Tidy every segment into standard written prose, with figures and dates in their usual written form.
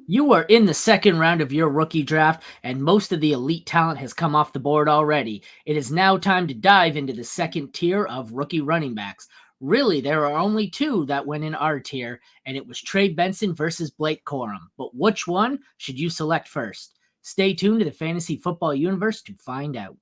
You are in the second round of your rookie draft, and most of the elite talent has come off the board already. It is now time to dive into the second tier of rookie running backs. Really, there are only two that went in our tier, and it was Trey Benson versus Blake Corum. But which one should you select first? Stay tuned to the Fantasy Football Universe to find out.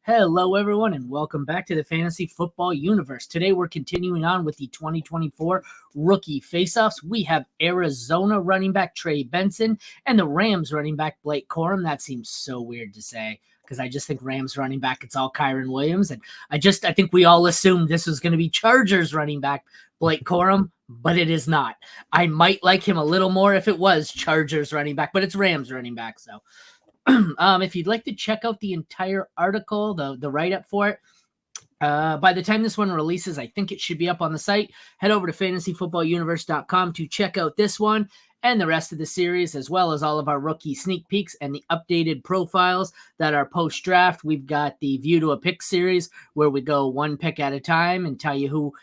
Hello, everyone, and welcome back to the Fantasy Football Universe. Today, we're continuing on with the 2024 Rookie Faceoffs. We have Arizona running back Trey Benson and the Rams running back Blake Corum. That seems so weird to say because I just think Rams running back, it's all Kyren Williams. And I think we all assumed this was going to be Chargers running back Blake Corum, but it is not. I might like him a little more if it was Chargers running back, but it's Rams running back, so... If you'd like to check out the entire article, the write-up for it, by the time this one releases, I think it should be up on the site. Head over to fantasyfootballuniverse.com to check out this one and the rest of the series, as well as all of our rookie sneak peeks and the updated profiles that are post-draft. We've got the View to a Pick series where we go one pick at a time and tell you who,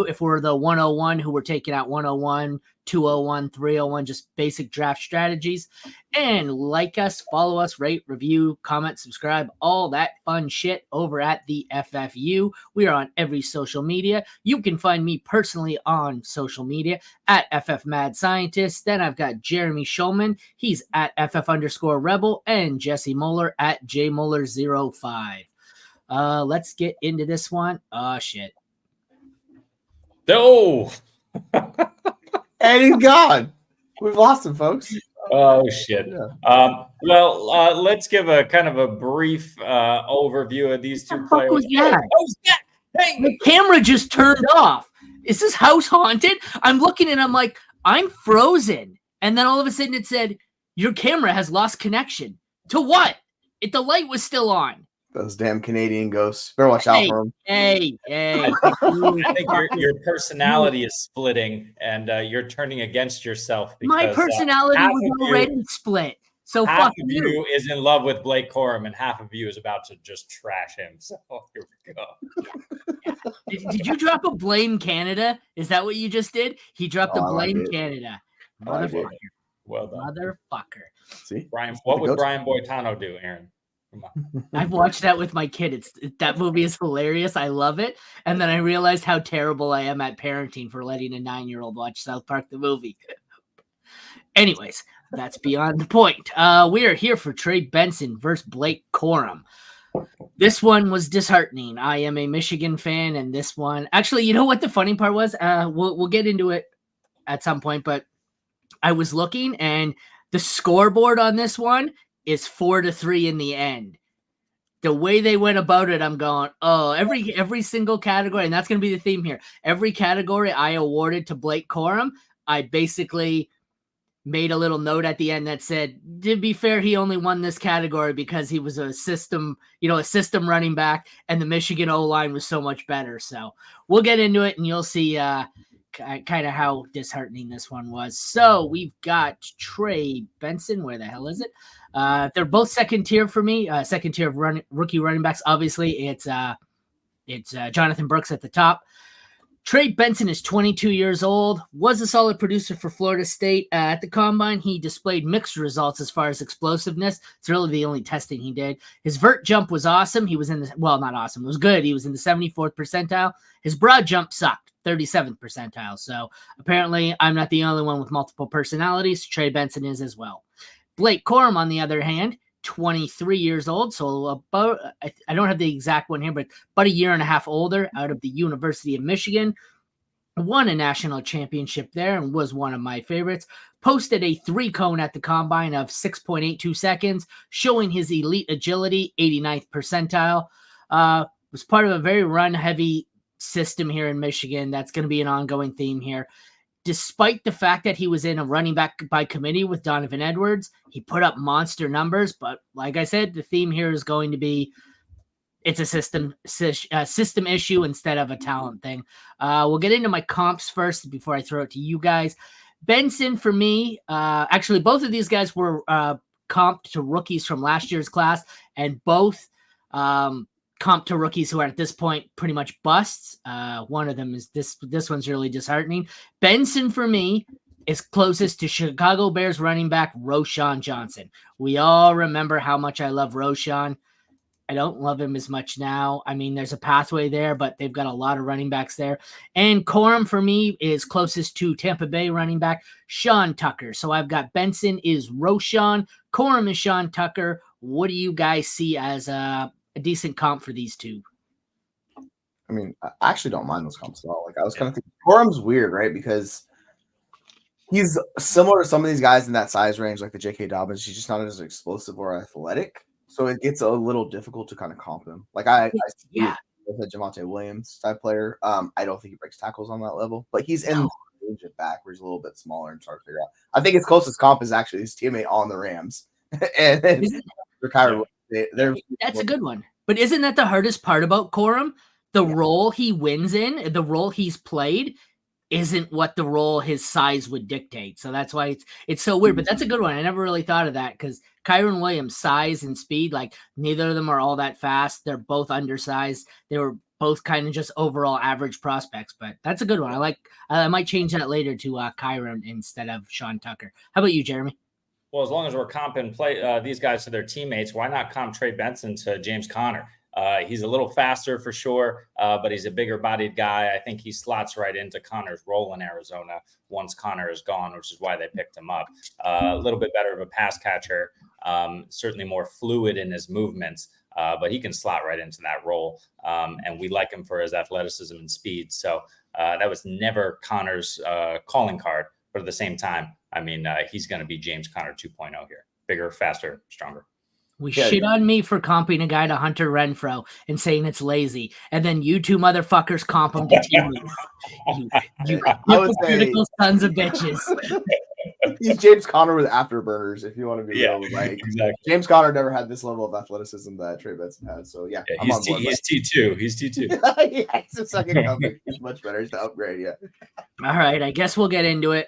if we're the 101, who we're taking out 101, 201, 301, just basic draft strategies. And like us, follow us, rate, review, comment, subscribe, all that fun shit over at the FFU. We are on every social media. You can find me personally on social media at FFMadScientist. Then I've got Jeremy Schulman. He's at FF_Rebel and Jesse Moeller at JMoeller05. Let's get into this one. Oh, shit. No. And he's gone. We've lost him, folks. Oh, shit. Yeah. Let's give a kind of a brief overview of these two players. Hey, the camera just turned off. Is this house haunted? I'm looking and I'm like, I'm frozen. And then all of a sudden it said, your camera has lost connection. To what? The light was still on. Those damn Canadian ghosts. Better watch out for them. Hey. I think your personality is splitting and you're turning against yourself. Because, my personality was already split. So half of you is in love with Blake Corum and half of you is about to just trash him. So here we go. Yeah. Did you drop a blame Canada? Is that what you just did? He dropped a blame Canada. Motherfucker. Well done. Motherfucker. See? What would Brian Boitano do, Aaron? I've watched that with my kid. That movie is hilarious. I love it. And then I realized how terrible I am at parenting for letting a 9-year-old watch South Park the movie. Anyways, that's beyond the point. We are here for Trey Benson versus Blake Corum. This one was disheartening. I am a Michigan fan, and this one... Actually, you know what the funny part was? We'll get into it at some point, but I was looking, and the scoreboard on this one is 4-3 in the end. The way they went about it, I'm going, every single category, and that's going to be the theme here. Every category I awarded to Blake Corum, I basically made a little note at the end that said, to be fair, he only won this category because he was a system running back, and the Michigan O-line was so much better. So we'll get into it, and you'll see kind of how disheartening this one was. So we've got Trey Benson. Where the hell is it? They're both second tier for me. Second tier of rookie running backs. Obviously, it's Jonathan Brooks at the top. Trey Benson is 22 years old, was a solid producer for Florida State. At the Combine, he displayed mixed results as far as explosiveness. It's really the only testing he did. His vert jump was awesome. He was not awesome. It was good. He was in the 74th percentile. His broad jump sucked, 37th percentile. So apparently I'm not the only one with multiple personalities. Trey Benson is as well. Blake Corum, on the other hand, 23 years old, so about, I don't have the exact one here, but about a year and a half older, out of the University of Michigan. Won a national championship there and was one of my favorites. Posted a 3-cone at the Combine of 6.82 seconds, showing his elite agility, 89th percentile. Was part of a very run-heavy system here in Michigan. That's going to be an ongoing theme here. Despite the fact that he was in a running back by committee with Donovan Edwards, he put up monster numbers. But like I said, the theme here is going to be it's a system issue instead of a talent thing. We'll get into my comps first before I throw it to you guys. Benson for me, actually both of these guys were comped to rookies from last year's class, and both comp to rookies who are at this point pretty much busts. One of them is this one's really disheartening. Benson for me is closest to Chicago Bears running back Roschon Johnson. We all remember how much I love Roschon. I don't love him as much now. I mean, there's a pathway there, but they've got a lot of running backs there. And Corum for me is closest to Tampa Bay running back Sean Tucker. So I've got Benson is Roschon, Corum is Sean Tucker. What do you guys see as a decent comp for these two? I mean, I actually don't mind those comps at all. Like I was kind of thinking, Corum's weird, right? Because he's similar to some of these guys in that size range, like the J.K. Dobbins. He's just not as explosive or athletic. So it gets a little difficult to kind of comp him. Like I the Javonte Williams type player. I don't think he breaks tackles on that level, but he's in the range of back where he's a little bit smaller and hard to figure out. I think his closest comp is actually his teammate on the Rams. And that's a good one. But isn't that the hardest part about Corum? The role he wins in, the role he's played, isn't what the role his size would dictate. So that's why it's so weird. But that's a good one. I never really thought of that because Kyren Williams' size and speed, like neither of them are all that fast. They're both undersized. They were both kind of just overall average prospects. But that's a good one. I might change that later to Kyren instead of Sean Tucker. How about you, Jeremy? Well, as long as we're comping these guys to their teammates, why not comp Trey Benson to James Conner? He's a little faster for sure, but he's a bigger bodied guy. I think he slots right into Connor's role in Arizona once Connor is gone, which is why they picked him up. A little bit better of a pass catcher, certainly more fluid in his movements, but he can slot right into that role. And we like him for his athleticism and speed. So that was never Connor's calling card. But at the same time, I mean, he's going to be James Conner 2.0 here. Bigger, faster, stronger. Shit on me for comping a guy to Hunter Renfrow and saying it's lazy. And then you two motherfuckers comp him to teammates. You critical sons of bitches. He's James Conner with afterburners, if you want to be real. Like, exactly. James Conner never had this level of athleticism that Trey Benson had. So, yeah. He's T2. He's T2. Yeah, he's the second coming. He's much better. He's the upgrade, yeah. All right. I guess we'll get into it.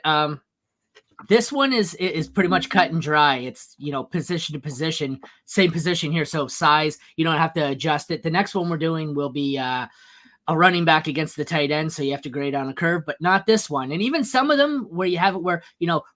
This one is pretty much cut and dry. It's, position to position, same position here. So size, you don't have to adjust it. The next one we're doing will be a running back against the tight end. So you have to grade on a curve, but not this one. And even some of them where you have it where,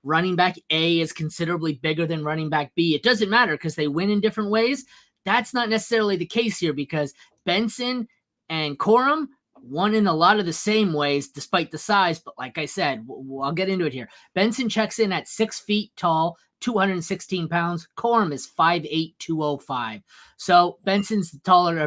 running back A is considerably bigger than running back B. It doesn't matter because they win in different ways. That's not necessarily the case here because Benson and Corum won in a lot of the same ways despite the size. But like I said, I'll get into it here. Benson checks in at 6 feet tall, 216 pounds. Corum is 5'8", 205. So Benson's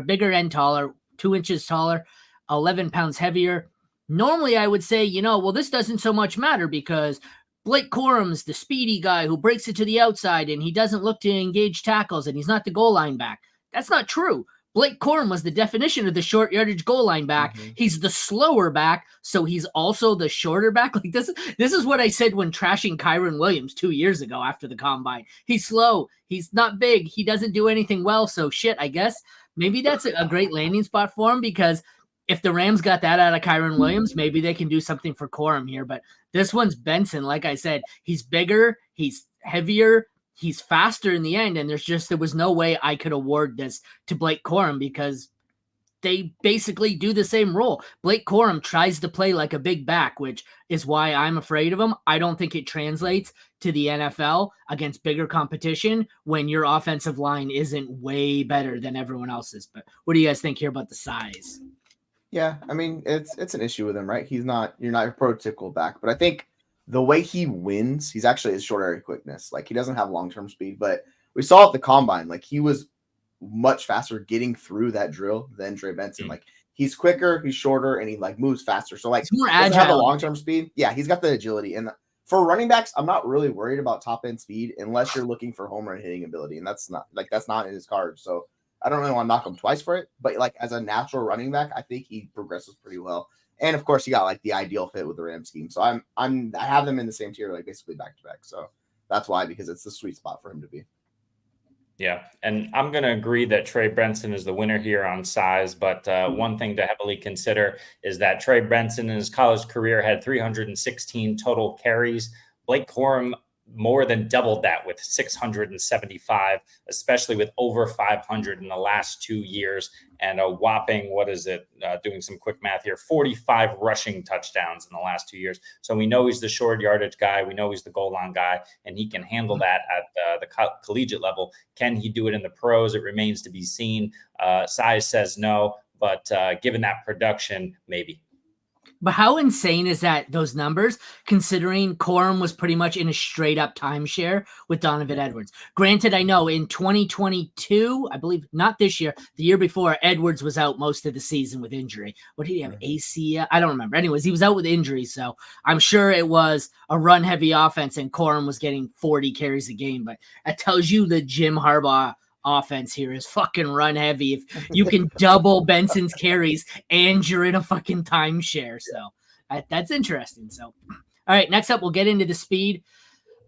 bigger and taller, 2 inches taller, 11 pounds heavier. Normally I would say, this doesn't so much matter because Blake Corum's the speedy guy who breaks it to the outside and he doesn't look to engage tackles and he's not the goal line back. That's not true. Blake Corum was the definition of the short yardage goal line back. Mm-hmm. He's the slower back, so he's also the shorter back. Like this is what I said when trashing Kyren Williams 2 years ago after the combine. He's slow. He's not big. He doesn't do anything well. So shit, I guess maybe that's a great landing spot for him because if the Rams got that out of Kyren Williams, maybe they can do something for Corum here. But this one's Benson. Like I said, he's bigger. He's heavier. He's faster in the end, and there was no way I could award this to Blake Corum because they basically do the same role. Blake Corum tries to play like a big back, which is why I'm afraid of him. I don't think it translates to the NFL against bigger competition when your offensive line isn't way better than everyone else's. But what do you guys think here about the size? Yeah, I mean, it's an issue with him, right? You're not your prototypical back, but I think the way he wins, he's actually his short area quickness. Like he doesn't have long-term speed, but we saw at the combine, like he was much faster getting through that drill than Trey Benson. Like he's quicker, he's shorter, and he like moves faster. So like he's more agile. Doesn't have the long-term speed. Yeah, he's got the agility. And for running backs, I'm not really worried about top-end speed unless you're looking for home run hitting ability. And that's not in his cards. So I don't really want to knock him twice for it. But like as a natural running back, I think he progresses pretty well. And of course, he got like the ideal fit with the Rams scheme. So I have them in the same tier, like basically back to back. So that's why, because it's the sweet spot for him to be. Yeah, and I'm going to agree that Trey Benson is the winner here on size, but one thing to heavily consider is that Trey Benson in his college career had 316 total carries. Blake Corum more than doubled that with 675, especially with over 500 in the last 2 years, and a whopping, what is it, doing some quick math here, 45 rushing touchdowns in the last 2 years. So we know he's the short yardage guy. We know he's the goal line guy, and he can handle that at the collegiate level. Can he do it in the pros? It remains to be seen. Size says no, but given that production, maybe. But how insane is that, those numbers, considering Corum was pretty much in a straight up timeshare with Donovan Edwards? Granted, I know in 2022, I believe not this year, the year before, Edwards was out most of the season with injury. What did he have? ACL? I don't remember. Anyways, he was out with injury. So I'm sure it was a run heavy offense and Corum was getting 40 carries a game. But that tells you the Jim Harbaugh offense here is fucking run heavy. If you can double Benson's carries and you're in a fucking timeshare. So that's interesting. So, all right, next up, we'll get into the speed.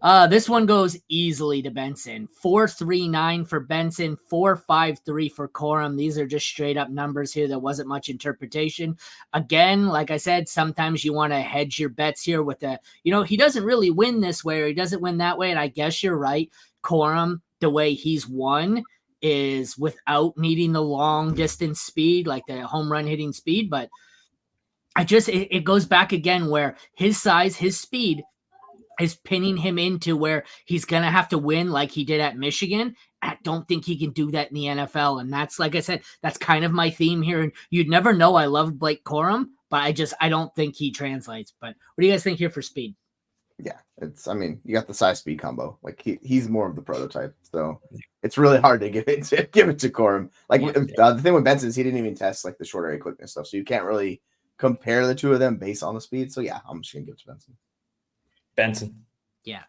This one goes easily to Benson. 4.39 for Benson, 4.53 for Corum. These are just straight up numbers here. There wasn't much interpretation. Again, like I said, sometimes you want to hedge your bets here with he doesn't really win this way or he doesn't win that way. And I guess you're right. Corum, the way he's won is without needing the long distance speed, like the home run hitting speed. But it goes back again where his size, his speed is pinning him into where he's going to have to win like he did at Michigan. I don't think he can do that in the NFL. And that's, like I said, that's kind of my theme here. And you'd never know I love Blake Corum, but I don't think he translates. But what do you guys think here for speed? Yeah, you got the size speed combo. Like he's more of the prototype, so it's really hard to give it to Corum. Like the thing with Benson is he didn't even test like the short area quickness stuff, so you can't really compare the two of them based on the speed. So yeah, I'm just gonna give it to Benson. Yeah.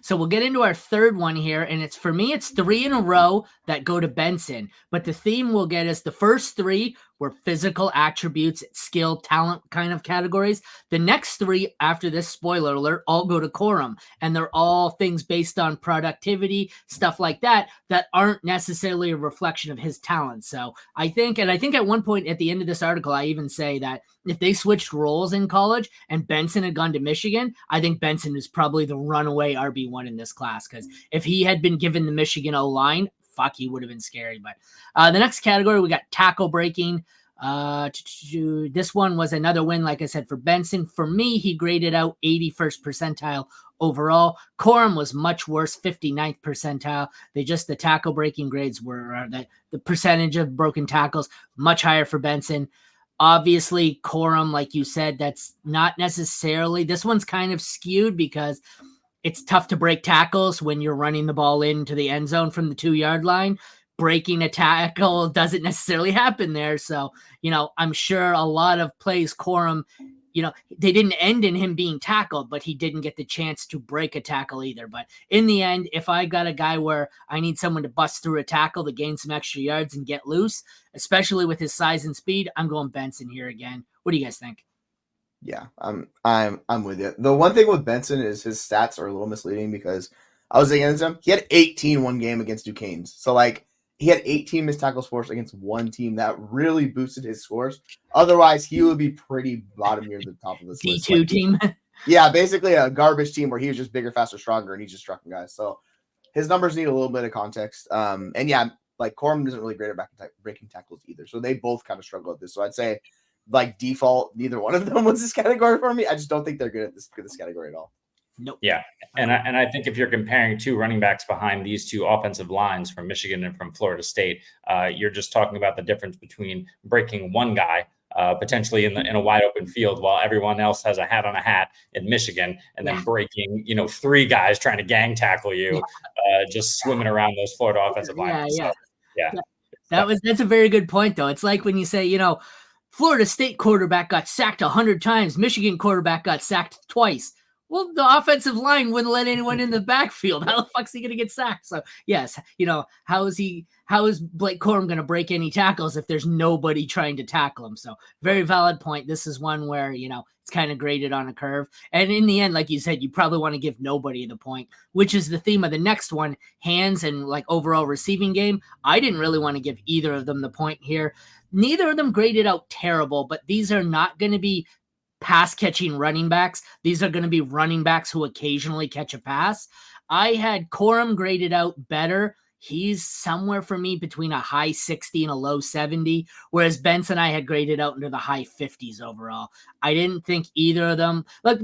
So we'll get into our third one here, and it's 3 in a row that go to Benson. But the theme we'll get is the first 3 were physical attributes, skill, talent kind of categories. The next 3 after this, spoiler alert, all go to Corum, and they're all things based on productivity, stuff like that aren't necessarily a reflection of his talent. So I think at one point at the end of this article, I even say that if they switched roles in college and Benson had gone to Michigan, I think Benson is probably the runaway RB1 in this class, because if he had been given the Michigan O-line, he would have been scary. But the next category, we got tackle breaking. This one was another win, like I said, for Benson. For me, he graded out 81st percentile overall. Corum was much worse, 59th percentile. The tackle breaking grades were the percentage of broken tackles much higher for Benson. Obviously, Corum, like you said, that's not necessarily, this one's kind of skewed because it's tough to break tackles when you're running the ball into the end zone from the 2-yard line. Breaking a tackle doesn't necessarily happen there. So, I'm sure a lot of plays Corum, they didn't end in him being tackled, but he didn't get the chance to break a tackle either. But in the end, if I got a guy where I need someone to bust through a tackle to gain some extra yards and get loose, especially with his size and speed, I'm going Benson here again. What do you guys think? Yeah, I'm with you. The one thing with Benson is his stats are a little misleading because I was against him. He had 18 one game against Duquesne's. So he had 18 missed tackles forced against one team. That really boosted his scores. Otherwise, he would be pretty bottom near the top of this list. D2 team. Yeah, basically a garbage team where he was just bigger, faster, stronger, and he's just trucking guys. So his numbers need a little bit of context. And yeah, Corum isn't really great at breaking tackles either. So they both kind of struggle with this. So I'd say default, neither one of them was this category for me. I just don't think they're good at this category at all. Nope. Yeah. And I think if you're comparing 2 running backs behind these 2 offensive lines from Michigan and from Florida State, you're just talking about the difference between breaking one guy potentially in a wide open field while everyone else has a hat on a hat in Michigan, and then breaking 3 guys trying to gang tackle you, just swimming around those Florida offensive lines. So, that's a very good point, though. It's like when you say, Florida State quarterback got sacked 100 times, Michigan quarterback got sacked twice. Well, the offensive line wouldn't let anyone in the backfield. How the fuck's he going to get sacked? So, yes, how is Blake Corum going to break any tackles if there's nobody trying to tackle him? So, very valid point. This is one where, it's kind of graded on a curve. And in the end, like you said, you probably want to give nobody the point, which is the theme of the next one, hands and like overall receiving game. I didn't really want to give either of them the point here. Neither of them graded out terrible, but these are not going to be pass catching running backs. These are going to be running backs who occasionally catch a pass. I had Corum graded out better. He's somewhere for me between a high 60 and a low 70, whereas Benson I had graded out into the high 50s overall. I didn't think either of them, like,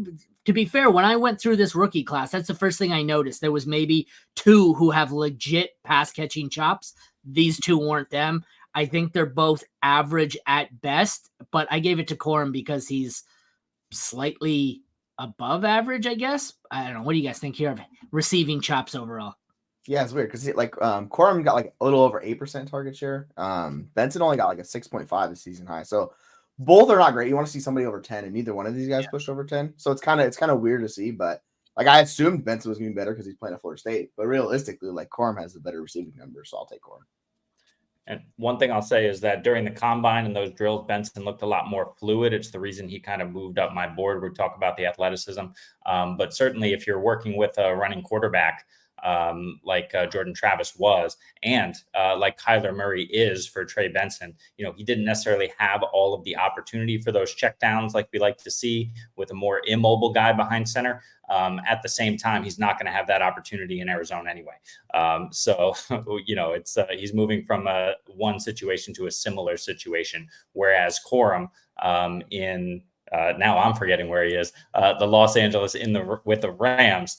to be fair, when I went through this rookie class, that's the first thing I noticed. There was maybe two who have legit pass catching chops. These two weren't them. I think they're both average at best, but I gave it to Corum because he's slightly above average, I guess. I don't know. What do you guys think here of receiving chops overall? Yeah, it's weird because Corum got like a little over 8% target share. Benson only got like a 6.5 this season high. So both are not great. You want to see somebody over 10, and neither one of these guys pushed over 10. So it's kind of weird to see, but like I assumed Benson was going to be better because he's playing at Florida State. But realistically, like Corum has the better receiving numbers, so I'll take Corum. And one thing I'll say is that during the combine and those drills, Benson looked a lot more fluid. It's the reason he kind of moved up my board. We talk about the athleticism. But certainly if you're working with a running quarterback, like Jordan Travis was, and like Kyler Murray is for Trey Benson, he didn't necessarily have all of the opportunity for those checkdowns like we like to see with a more immobile guy behind center. At the same time, he's not going to have that opportunity in Arizona anyway. So it's he's moving from one situation to a similar situation, whereas Corum now I'm forgetting where he is. The Los Angeles with the Rams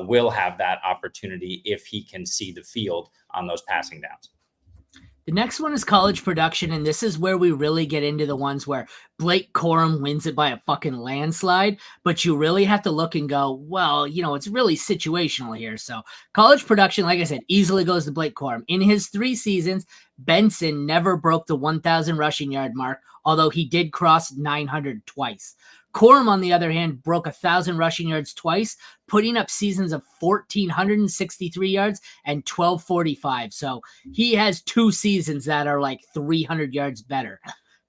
will have that opportunity if he can see the field on those passing downs. The next one is college production, and this is where we really get into the ones where Blake Corum wins it by a fucking landslide, but you really have to look and go, well, it's really situational here. So college production, like I said, easily goes to Blake Corum. In his 3 seasons, Benson never broke the 1,000 rushing yard mark, although he did cross 900 twice. Corum, on the other hand, broke 1,000 rushing yards twice, putting up seasons of 1,463 yards and 1,245. So he has 2 seasons that are like 300 yards better.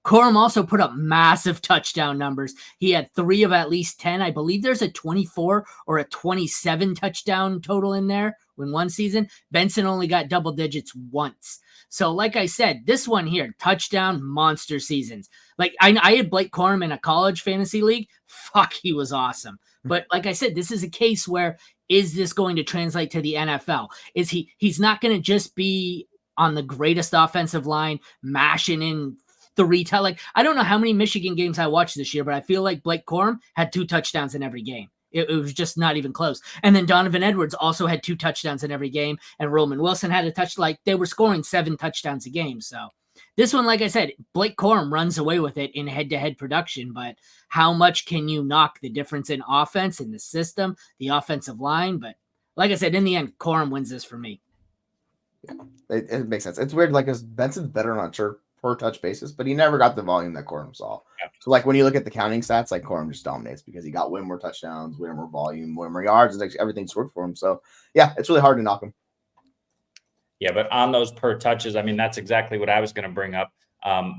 Corum also put up massive touchdown numbers. He had 3 of at least 10. I believe there's a 24 or a 27 touchdown total in there in one season. Benson only got double digits once. So like I said, this one here, touchdown monster seasons. Like I had Blake Corum in a college fantasy league. Fuck, he was awesome. But like I said, this is a case where, is this going to translate to the NFL? He's not going to just be on the greatest offensive line, mashing in 3 like I don't know how many Michigan games I watched this year, but I feel like Blake Corum had 2 touchdowns in every game. It was just not even close. And then Donovan Edwards also had 2 touchdowns in every game, and Roman Wilson had a touch. Like they were scoring 7 touchdowns a game. So this one, like I said, Blake Corum runs away with it in head-to-head production, but how much can you knock the difference in offense, in the system, the offensive line? But like I said, in the end, Corum wins this for me. Yeah, it makes sense. It's weird, like, because Benson's better on a per touch basis, but he never got the volume that Corum saw. Yeah. So, like, when you look at the counting stats, like, Corum just dominates because he got way more touchdowns, way more volume, way more yards, and everything's worked for him. So, yeah, it's really hard to knock him. Yeah, but on those per touches, I mean, that's exactly what I was going to bring up.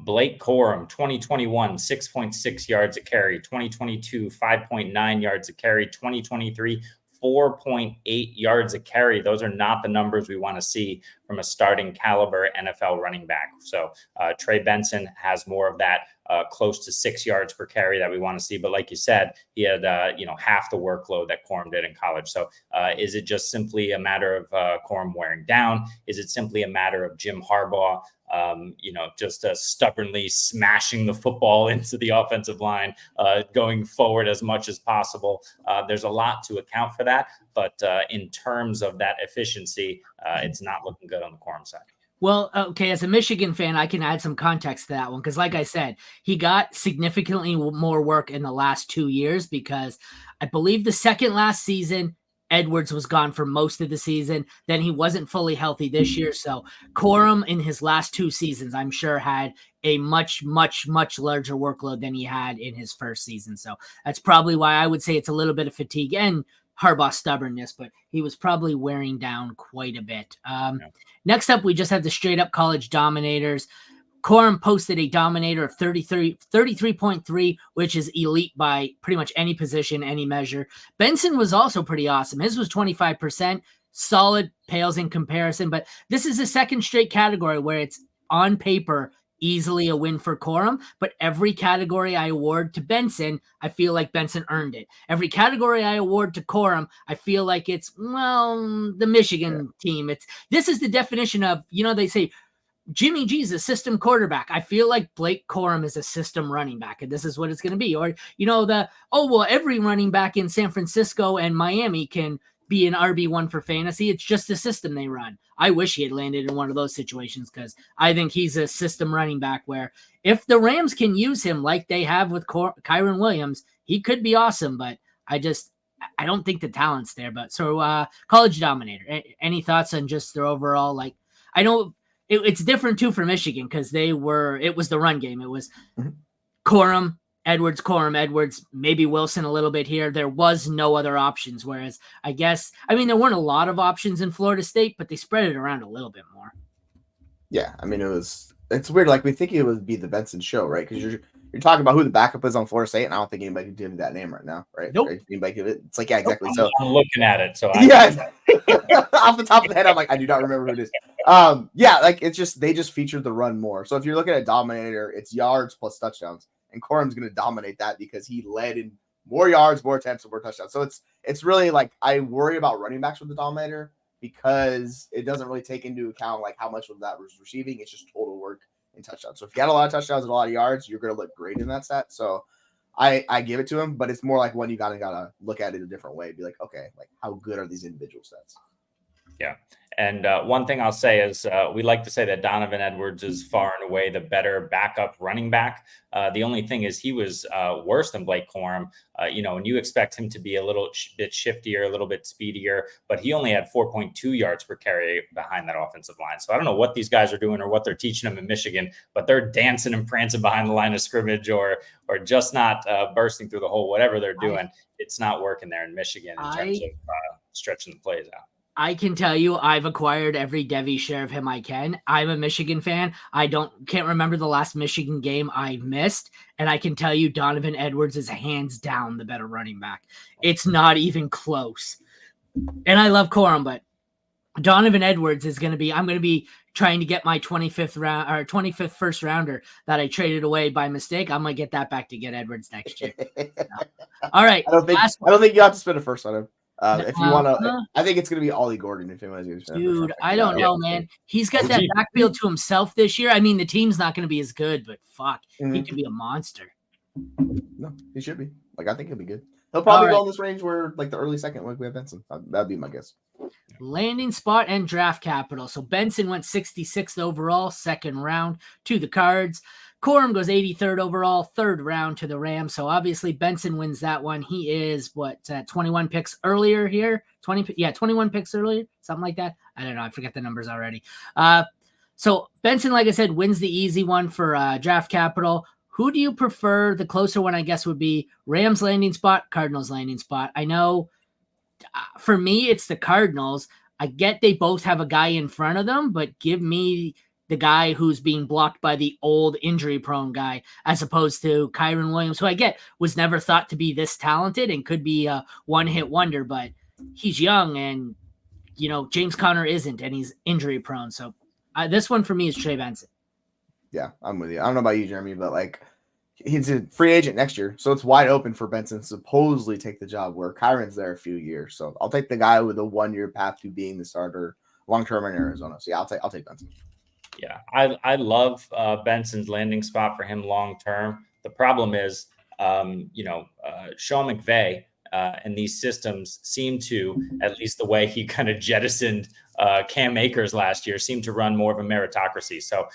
Blake Corum, 2021, 6.6 yards a carry, 2022, 5.9 yards a carry, 2023, 4.8 yards a carry. Those are not the numbers we want to see from a starting caliber NFL running back. So Trey Benson has more of that close to 6 yards per carry that we want to see. But like you said, he had, half the workload that Corum did in college. So is it just simply a matter of Corum wearing down? Is it simply a matter of Jim Harbaugh, just stubbornly smashing the football into the offensive line, going forward as much as possible? There's a lot to account for that. But in terms of that efficiency, it's not looking good on the Corum side. Well, okay, as a Michigan fan, I can add some context to that one because, like I said, he got significantly more work in the last 2 years because I believe the second last season Edwards was gone for most of the season. Then he wasn't fully healthy this year. So Corum in his last 2 seasons, I'm sure, had a much, much, much larger workload than he had in his first season. So that's probably why I would say it's a little bit of fatigue and Harbaugh's stubbornness, but he was probably wearing down quite a bit. Next up, we just have the straight up college dominators. Corum posted a dominator of 33.3, which is elite by pretty much any position, any measure. Benson was also pretty awesome. His was 25%, solid, pales in comparison, but this is a second straight category where it's on paper easily a win for Corum, but every category I award to Benson, I feel like Benson earned it. Every category I award to Corum, I feel like it's, well, the Michigan team. This is the definition of, they say, Jimmy G's a system quarterback. I feel like Blake Corum is a system running back, and this is what it's going to be. Or, every running back in San Francisco and Miami can be an RB1 for fantasy. It's just the system they run. I wish he had landed in one of those situations because I think he's a system running back where if the Rams can use him like they have with Kyron Williams, he could be awesome, but I don't think the talent's there. But so college dominator, any thoughts on just their overall, I know it's different too for Michigan because it was the run game. It was Corum, Edwards, maybe Wilson a little bit here. There was no other options. Whereas there weren't a lot of options in Florida State, but they spread it around a little bit more. Yeah. I mean, it's weird. Like we think it would be the Benson show, right? Because you're talking about who the backup is on Florida State, and I don't think anybody can give that name right now, right? Nope. Right? Anybody give it? It's like, yeah, exactly. So I'm looking at it. So off the top of the head, I'm like, I do not remember who it is. They just featured the run more. So if you're looking at Dominator, it's yards plus touchdowns, and Corum's going to dominate that because he led in more yards, more attempts, and more touchdowns. So it's really like I worry about running backs with the Dominator because it doesn't really take into account like how much of that was receiving. It's just total work and touchdowns. So if you had a lot of touchdowns and a lot of yards, you're going to look great in that stat. So I give it to him, but it's more like when you gotta look at it a different way. Be like, okay, like how good are these individual stats? Yeah. And one thing I'll say is we like to say that Donovan Edwards is far and away the better backup running back. The only thing is he was worse than Blake Corum, and you expect him to be a little bit shiftier, a little bit speedier, but he only had 4.2 yards per carry behind that offensive line. So I don't know what these guys are doing or what they're teaching them in Michigan, but they're dancing and prancing behind the line of scrimmage or just not bursting through the hole, whatever they're doing. It's not working there in Michigan in terms of stretching the plays out. I can tell you I've acquired every Devy share of him I can. I'm a Michigan fan. Can't remember the last Michigan game I missed, and I can tell you Donovan Edwards is hands down the better running back. It's not even close. And I love Corum, but Donovan Edwards is I'm going to be trying to get my 25th first rounder that I traded away by mistake. I'm going to get that back to get Edwards next year. All right. I don't think you have to spend a first on him. If you want to, I think it's going to be Ollie Gordon if you want to do. Dude, I don't know, man. He's got that backfield to himself this year. I mean, the team's not going to be as good, but fuck, he could be a monster. No, he should be. I think he'll be good. He'll probably go in this range where, the early second, we have Benson. That'd be my guess. Landing spot and draft capital. So Benson went 66th overall, second round to the Cards. Corum goes 83rd overall, third round to the Rams. So obviously Benson wins that one. He is 21 picks earlier here. 21 picks earlier, something like that. I don't know. I forget the numbers already. So Benson, like I said, wins the easy one for draft capital. Who do you prefer? The closer one, I guess, would be Rams landing spot, Cardinals landing spot. I know for me, it's the Cardinals. I get they both have a guy in front of them, but give me the guy who's being blocked by the old injury-prone guy, as opposed to Kyron Williams, who I get was never thought to be this talented and could be a one-hit wonder, but he's young and, James Conner isn't, and he's injury-prone. So this one for me is Trey Benson. Yeah, I'm with you. I don't know about you, Jeremy, but he's a free agent next year, so it's wide open for Benson to supposedly take the job where Kyron's there a few years. So I'll take the guy with a 1-year path to being the starter long-term in Arizona. So yeah, I'll take Benson. Yeah, I love Benson's landing spot for him long term. The problem is, Sean McVay and these systems seem to, at least the way he kind of jettisoned Cam Akers last year seemed to run more of a meritocracy. So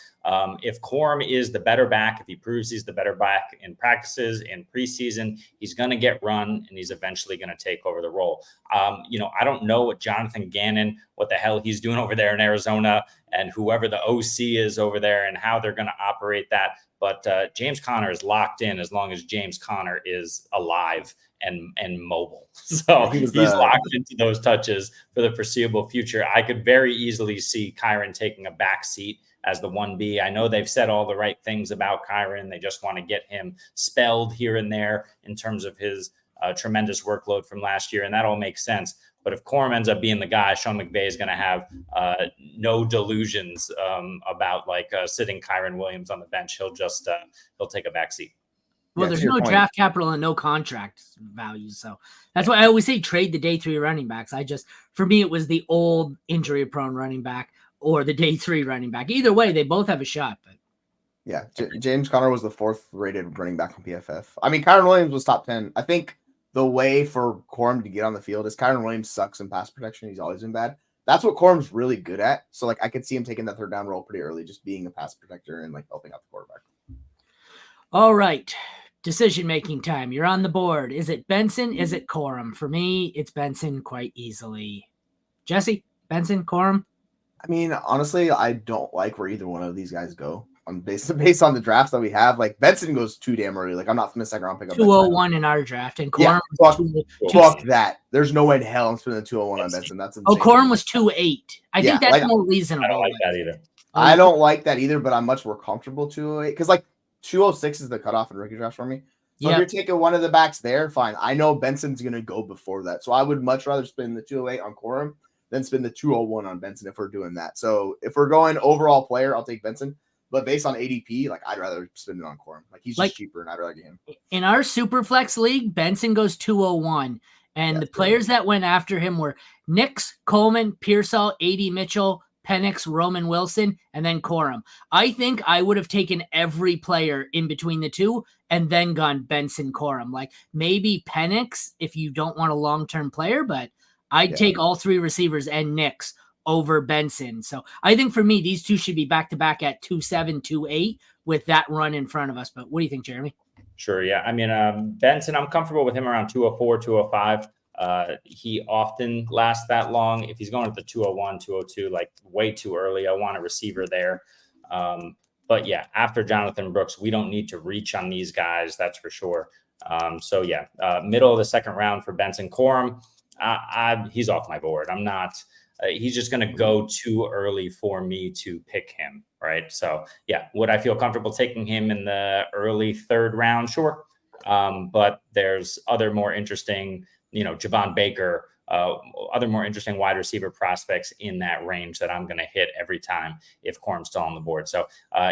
if Corum is the better back, if he proves he's the better back in practices, in preseason, he's going to get run and he's eventually going to take over the role. I don't know what Jonathan Gannon, what the hell he's doing over there in Arizona, and whoever the OC is over there and how they're going to operate that. But James Conner is locked in as long as James Conner is alive and mobile. So he's locked into those touches for the foreseeable future. I could very easily see Kyren taking a back seat as the 1B. I know they've said all the right things about Kyren. They just want to get him spelled here and there in terms of his tremendous workload from last year. And that all makes sense. But if Corum ends up being the guy, Sean McVay is going to have no delusions about sitting Kyren Williams on the bench. He'll take a back seat. Well, there's no draft capital and no contract value. So that's why I always say trade the day 3 running backs. For me, it was the old injury prone running back or the day 3 running back. Either way, they both have a shot. But yeah, James Conner was the 4th rated running back on PFF. I mean, Kyren Williams was top 10. I think the way for Corum to get on the field is Kyren Williams sucks in pass protection. He's always been bad. That's what Corum's really good at. So I could see him taking that 3rd down role pretty early, just being a pass protector and helping out the quarterback. All right. Decision-making time. You're on the board. Is it Benson? Is it Corum? For me, it's Benson quite easily. Jesse, Benson, Corum? I mean, honestly, I don't like where either one of these guys go. Based on the drafts that we have, Benson goes too damn early. I'm not from the 2nd round pick up. 201 in our draft, and Corum fuck that. There's no way in hell I'm spending 201 on Benson. That's insane. Corum was 208. I think that's more reasonable. I don't like that either. I don't like that either, but I'm much more comfortable 208 because 206 is the cutoff in rookie drafts for me. So if you're taking one of the backs there, fine. I know Benson's going to go before that. So I would much rather spend the 208 on Corum than spend the 201 on Benson if we're doing that. So if we're going overall player, I'll take Benson. But based on ADP, I'd rather spend it on Corum. He's just cheaper, and I'd rather get him. In our Superflex league, Benson goes 201. And the players that went after him were Nix, Coleman, Pearsall, A.D. Mitchell, Penix, Roman Wilson, and then Corum. I think I would have taken every player in between the two and then gone Benson, Corum. Maybe Penix if you don't want a long-term player, but I'd take all 3 receivers and Nix over Benson. So I think for me, these two should be back-to-back at 2.7, 2.8 with that run in front of us. But what do you think, Jeremy? Sure, yeah. I mean, Benson, I'm comfortable with him around 204, 205. He often lasts that long. If he's going at the 201, 202, way too early, I want a receiver there. But yeah, after Jonathan Brooks, we don't need to reach on these guys. That's for sure. Middle of the 2nd round for Benson. Corum, he's off my board. I'm not, he's just going to go too early for me to pick him. Right. So yeah, would I feel comfortable taking him in the early 3rd round? Sure. But there's other more interesting, Javon Baker, other more interesting wide receiver prospects in that range that I'm going to hit every time if Corum's still on the board. So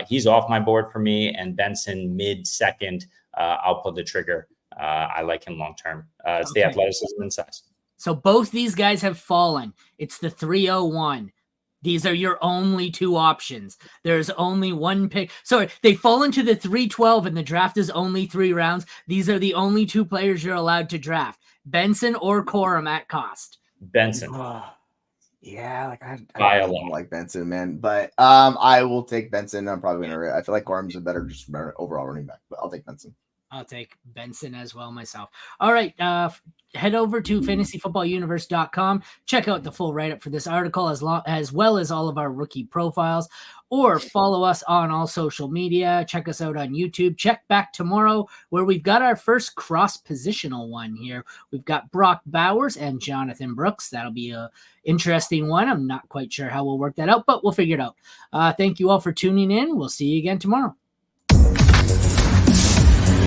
he's off my board for me, and Benson mid-2nd, I'll pull the trigger. I like him long-term. It's the athleticism and size. So both these guys have fallen. It's the 301. These are your only 2 options. There's only 1 pick. Sorry, they fall into the 312 and the draft is only 3 rounds. These are the only 2 players you're allowed to draft. Benson or Corum at cost. Benson. Yeah, I don't like Benson, man. But I will take Benson. I'm probably going to – I feel like Corum's a better just overall running back. But I'll take Benson. I'll take Benson as well myself. All right. Head over to fantasyfootballuniverse.com. Check out the full write-up for this article as well as all of our rookie profiles, or follow us on all social media. Check us out on YouTube. Check back tomorrow where we've got our first cross-positional one here. We've got Brock Bowers and Jonathan Brooks. That'll be a interesting one. I'm not quite sure how we'll work that out, but we'll figure it out. Thank you all for tuning in. We'll see you again tomorrow.